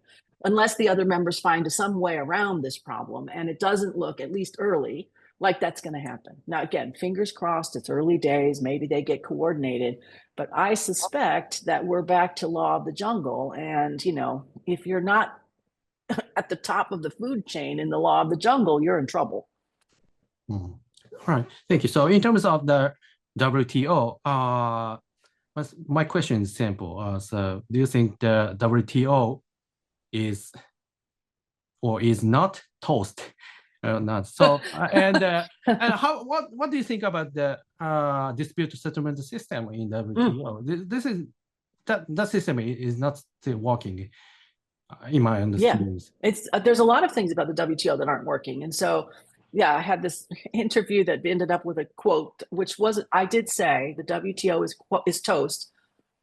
unless the other members find some way around this problem. And it doesn't look, at least early, like that's going to happen. Now, again, fingers crossed, it's early days. Maybe they get coordinated. But I suspect that we're back to law of the jungle. And, you know, if you're not at the top of the food chain in the law of the jungle, you're in trouble. All right. Thank you. So in terms of the WTO, my question is simple. So do you think the WTO is or is not toast? Not so. And what do you think about the dispute settlement system in WTO? That system is not still working, in my understanding. Yeah, there's a lot of things about the WTO that aren't working, and so yeah, I had this interview that ended up with a quote, which was, I did say the WTO is toast,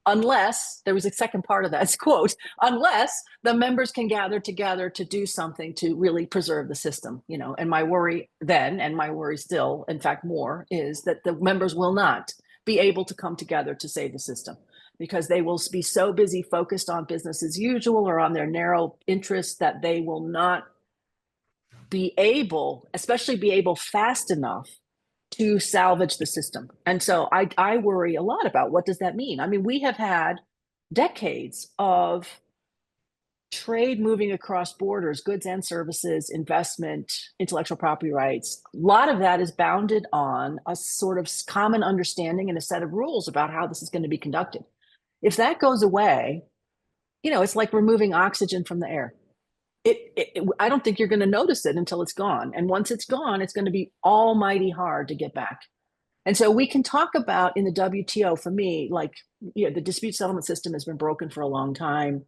unless there was a second part of that quote, unless the members can gather together to do something to really preserve the system, you know. And my worry then, and my worry still, in fact, more, is that the members will not be able to come together to save the system, because they will be so busy focused on business as usual or on their narrow interests that they will not be able, especially be able fast enough to salvage the system. And so I worry a lot about what does that mean? I mean, we have had decades of trade moving across borders, goods and services, investment, intellectual property rights. A lot of that is bounded on a sort of common understanding and a set of rules about how this is going to be conducted. If that goes away, you know, it's like removing oxygen from the air. I don't think you're going to notice it until it's gone. And once it's gone, it's going to be almighty hard to get back. And so we can talk about in the WTO, for me, like, you know, the dispute settlement system has been broken for a long time.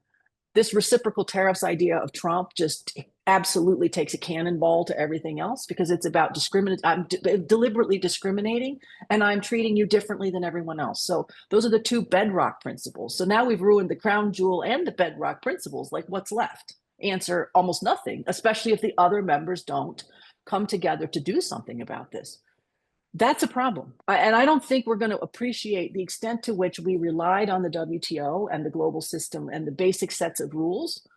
This reciprocal tariffs idea of Trump just absolutely takes a cannonball to everything else, because it's about I'm deliberately discriminating, and I'm treating you differently than everyone else. So those are the two bedrock principles. So now we've ruined the crown jewel and the bedrock principles. Like, what's left? Answer: almost nothing, especially if the other members don't come together to do something about this. That's a problem. And I don't think we're going to appreciate the extent to which we relied on the WTO and the global system and the basic sets of rules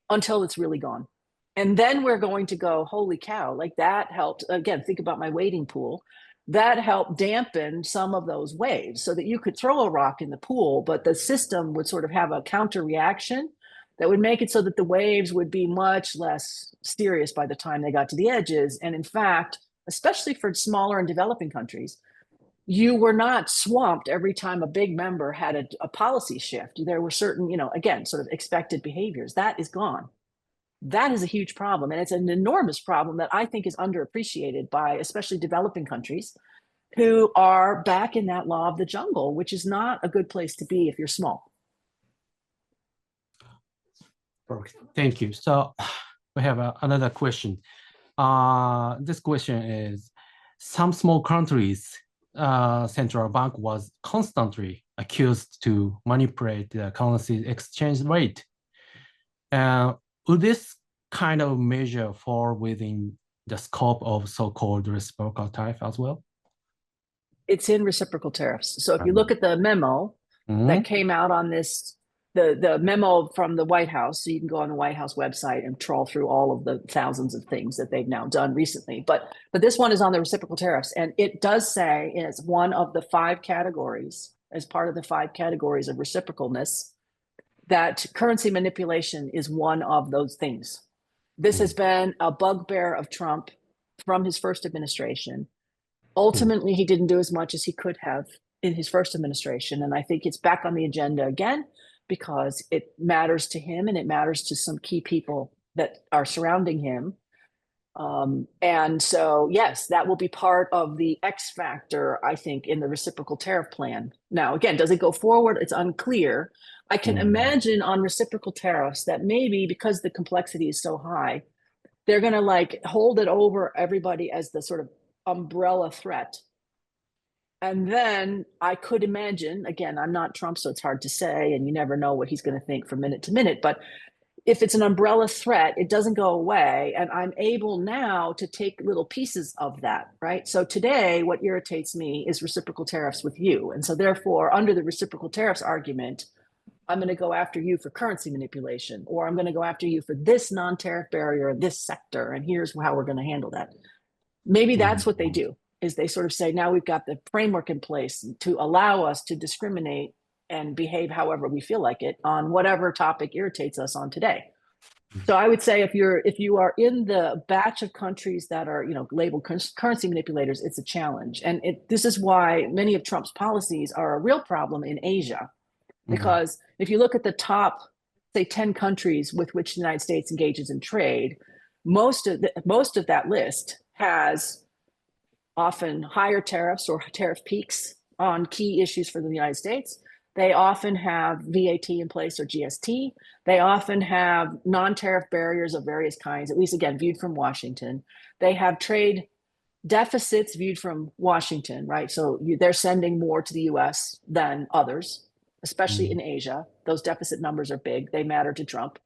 until it's really gone. And then we're going to go, holy cow, like that helped. Again, think about my wading pool. That helped dampen some of those waves so that you could throw a rock in the pool, but the system would sort of have a counter reaction that would make it so that the waves would be much less serious by the time they got to the edges. And in fact, especially for smaller and developing countries, you were not swamped every time a big member had a policy shift. There were certain, you know, again, sort of expected behaviors. That is gone. That is a huge problem. And it's an enormous problem that I think is underappreciated by especially developing countries who are back in that law of the jungle, which is not a good place to be if you're small. Thank you. So we have another question. This question is, some small countries' central bank was constantly accused to manipulate the currency exchange rate. Would this kind of measure fall within the scope of so-called reciprocal tariff as well? It's in reciprocal tariffs. So if you look at the memo that came out on this, the memo from the White House, so you can go on the White House website and trawl through all of the thousands of things that they've now done recently. But this one is on the reciprocal tariffs. And it does say it's one of the 5 categories, as part of the 5 categories of reciprocalness, that currency manipulation is one of those things. This has been a bugbear of Trump from his first administration. Ultimately, he didn't do as much as he could have in his first administration. And I think it's back on the agenda again, because it matters to him and it matters to some key people that are surrounding him. And so, yes, that will be part of the X factor, I think, in the reciprocal tariff plan. Now, again, does it go forward? It's unclear. I can imagine on reciprocal tariffs that maybe because the complexity is so high, they're going to like hold it over everybody as the sort of umbrella threat. And then I could imagine, again, I'm not Trump, so it's hard to say, and you never know what he's going to think from minute to minute. But if it's an umbrella threat, it doesn't go away. And I'm able now to take little pieces of that, right? So today, what irritates me is reciprocal tariffs with you. And so therefore, under the reciprocal tariffs argument, I'm going to go after you for currency manipulation, or I'm going to go after you for this non-tariff barrier in this sector, and here's how we're going to handle that. Maybe that's what they do, is they sort of say, now we've got the framework in place to allow us to discriminate and behave however we feel like it on whatever topic irritates us on today. So I would say if you are in the batch of countries that are, you know, labeled currency manipulators, it's a challenge. And this is why many of Trump's policies are a real problem in Asia, because if you look at the top, say, 10 countries with which the United States engages in trade, most of that list has often higher tariffs or tariff peaks on key issues for the United States. They often have VAT in place or GST. They often have non-tariff barriers of various kinds, at least again, viewed from Washington. They have trade deficits viewed from Washington, right? So they're sending more to the US than others, especially in Asia. Those deficit numbers are big. They matter to Trump.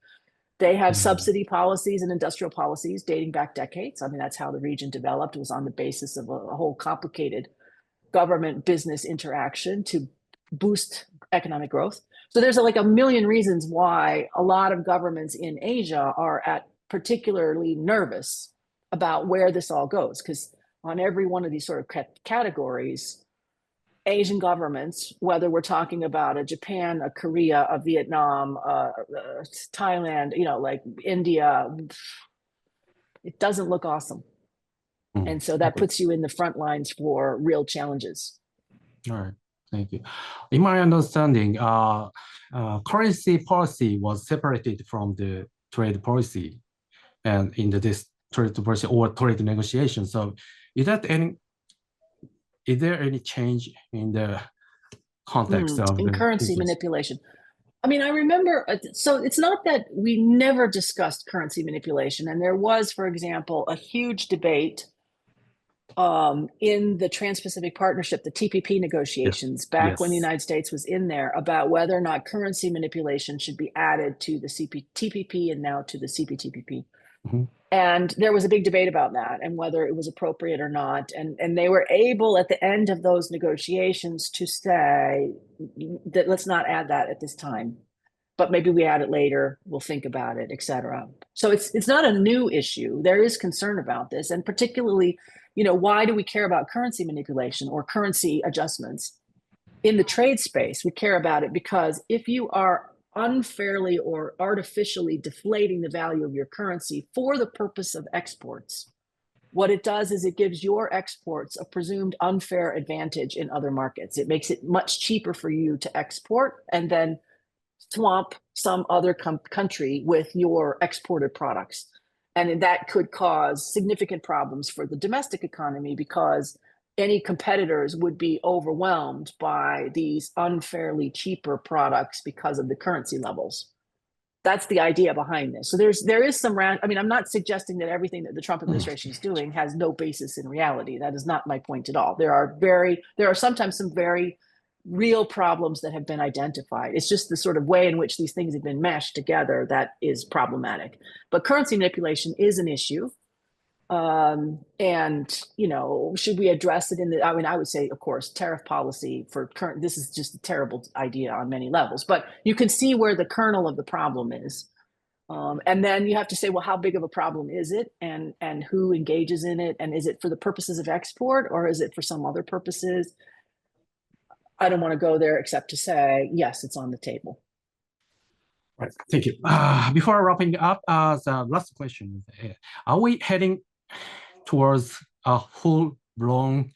They have subsidy policies and industrial policies dating back decades. I mean, that's how the region developed. It was on the basis of a whole complicated government business interaction to boost economic growth. So there's like a million reasons why a lot of governments in Asia are particularly nervous about where this all goes, because on every one of these sort of categories, Asian governments, whether we're talking about a Japan, a Korea, a Vietnam, Thailand, like India, it doesn't look awesome. And so that puts you in the front lines for real challenges. All right, thank you. In my understanding, currency policy was separated from the trade policy and in this trade policy or trade negotiation. So is there any change in the context of in currency manipulation? I mean, I remember, so it's not that we never discussed currency manipulation. And there was, for example, a huge debate in the Trans-Pacific Partnership, the TPP negotiations, back when the United States was in there, about whether or not currency manipulation should be added to the TPP and now to the CPTPP. Mm-hmm. And there was a big debate about that and whether it was appropriate or not. And they were able at the end of those negotiations to say that let's not add that at this time, but maybe we add it later, we'll think about it, et cetera. So it's not a new issue. There is concern about this. And particularly, why do we care about currency manipulation or currency adjustments? In the trade space, we care about it because if you are unfairly or artificially deflating the value of your currency for the purpose of exports, what it does is it gives your exports a presumed unfair advantage in other markets. It makes it much cheaper for you to export and then swamp some other country with your exported products. And that could cause significant problems for the domestic economy because any competitors would be overwhelmed by these unfairly cheaper products because of the currency levels. That's the idea behind this. So there is some I mean, I'm not suggesting that everything that the Trump administration is doing has no basis in reality. That is not my point at all. There are sometimes some very real problems that have been identified. It's just the sort of way in which these things have been meshed together that is problematic. But currency manipulation is an issue. And, should we address it I would say, of course, tariff policy this is just a terrible idea on many levels, but you can see where the kernel of the problem is. And then you have to say, well, how big of a problem is it? And who engages in it? And is it for the purposes of export or is it for some other purposes? I don't want to go there except to say, yes, it's on the table. Right, thank you. Before wrapping up, the last question, are we heading towards a full-blown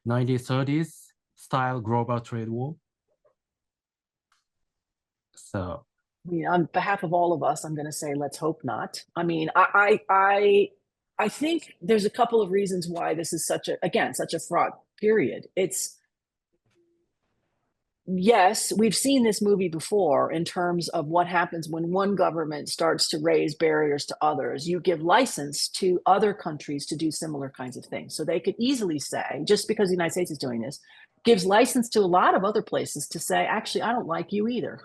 1930s style global trade war? So, on behalf of all of us, I'm going to say, let's hope not. I mean, I think there's a couple of reasons why this is such a fraught period. Yes, we've seen this movie before in terms of what happens when one government starts to raise barriers to others. You give license to other countries to do similar kinds of things. So they could easily say, just because the United States is doing this, gives license to a lot of other places to say, actually, I don't like you either.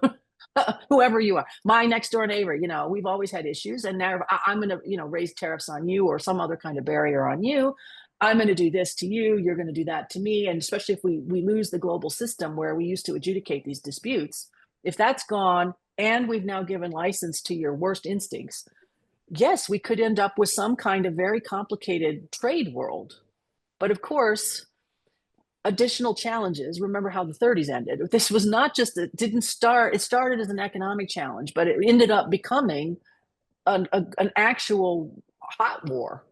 Whoever you are, my next door neighbor, we've always had issues. And now I'm going to, raise tariffs on you or some other kind of barrier on you. I'm going to do this to you, you're going to do that to me. And especially if we lose the global system where we used to adjudicate these disputes, if that's gone and we've now given license to your worst instincts, yes, we could end up with some kind of very complicated trade world. But of course, additional challenges. Remember how the 30s ended. This was not just, it started as an economic challenge, but it ended up becoming an actual hot war.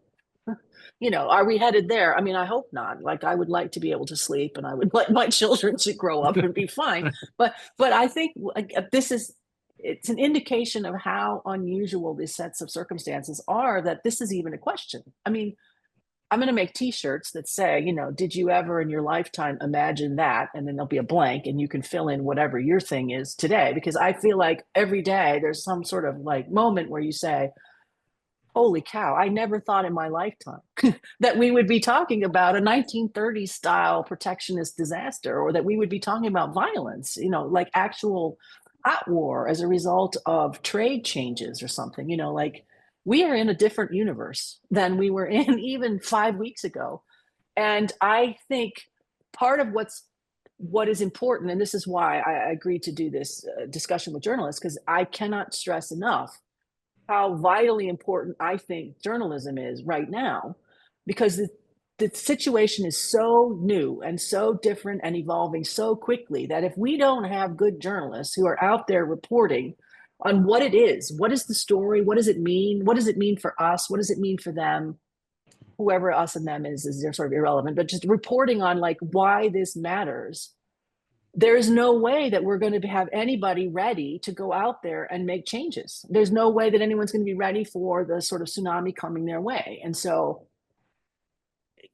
Are we headed there? I mean, I hope not. Like, I would like to be able to sleep and I would like my children to grow up and be fine. But I think it's an indication of how unusual these sets of circumstances are that this is even a question. I mean, I'm going to make t-shirts that say, did you ever in your lifetime imagine that? And then there'll be a blank and you can fill in whatever your thing is today. Because I feel like every day there's some sort of like moment where you say, holy cow, I never thought in my lifetime that we would be talking about a 1930s style protectionist disaster, or that we would be talking about violence, like actual hot war as a result of trade changes or something, like we are in a different universe than we were in even 5 weeks ago. And I think part of what is important, and this is why I agreed to do this discussion with journalists, because I cannot stress enough how vitally important I think journalism is right now, because the situation is so new and so different and evolving so quickly that if we don't have good journalists who are out there reporting on what it is, what is the story, what does it mean for us, what does it mean for them, whoever us and them is they're sort of irrelevant, but just reporting on like why this matters, there's no way that we're going to have anybody ready to go out there and make changes. There's no way that anyone's going to be ready for the sort of tsunami coming their way. And so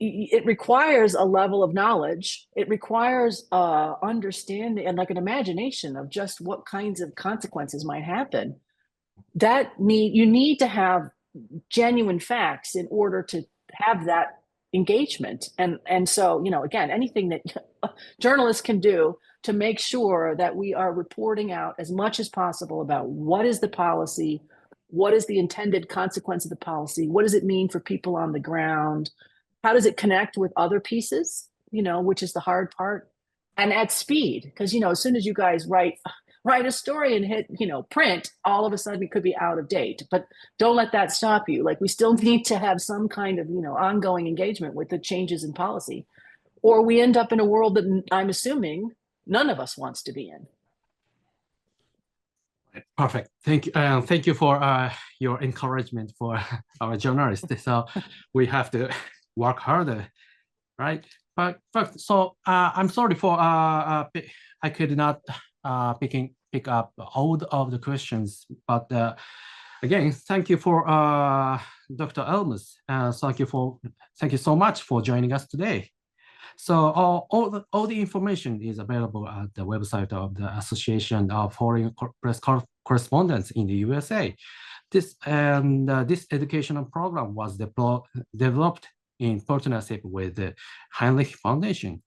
it requires a level of knowledge. It requires understanding and like an imagination of just what kinds of consequences might happen. You need to have genuine facts in order to have that engagement. And so, again, anything that journalists can do to make sure that we are reporting out as much as possible about what is the policy, what is the intended consequence of the policy, what does it mean for people on the ground, how does it connect with other pieces, which is the hard part, and at speed, because as soon as you guys write a story and hit print, all of a sudden it could be out of date. But don't let that stop you. Like, we still need to have some kind of ongoing engagement with the changes in policy, or we end up in a world that I'm assuming none of us wants to be in. Perfect. Thank you. Thank you for your encouragement for our journalists. So we have to work harder, right? But first, so I'm sorry for I could not pick up all of the questions, but again, thank you for Dr. Elms. Thank you so much for joining us today. So all the information is available at the website of the Association of Foreign Press Correspondents in the USA. This educational program was developed in partnership with the Hinrich Foundation.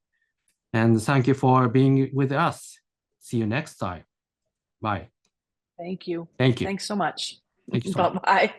And thank you for being with us. See you next time. Bye. Thank you. Thank you. Thanks so much. Thank you so much. Bye-bye.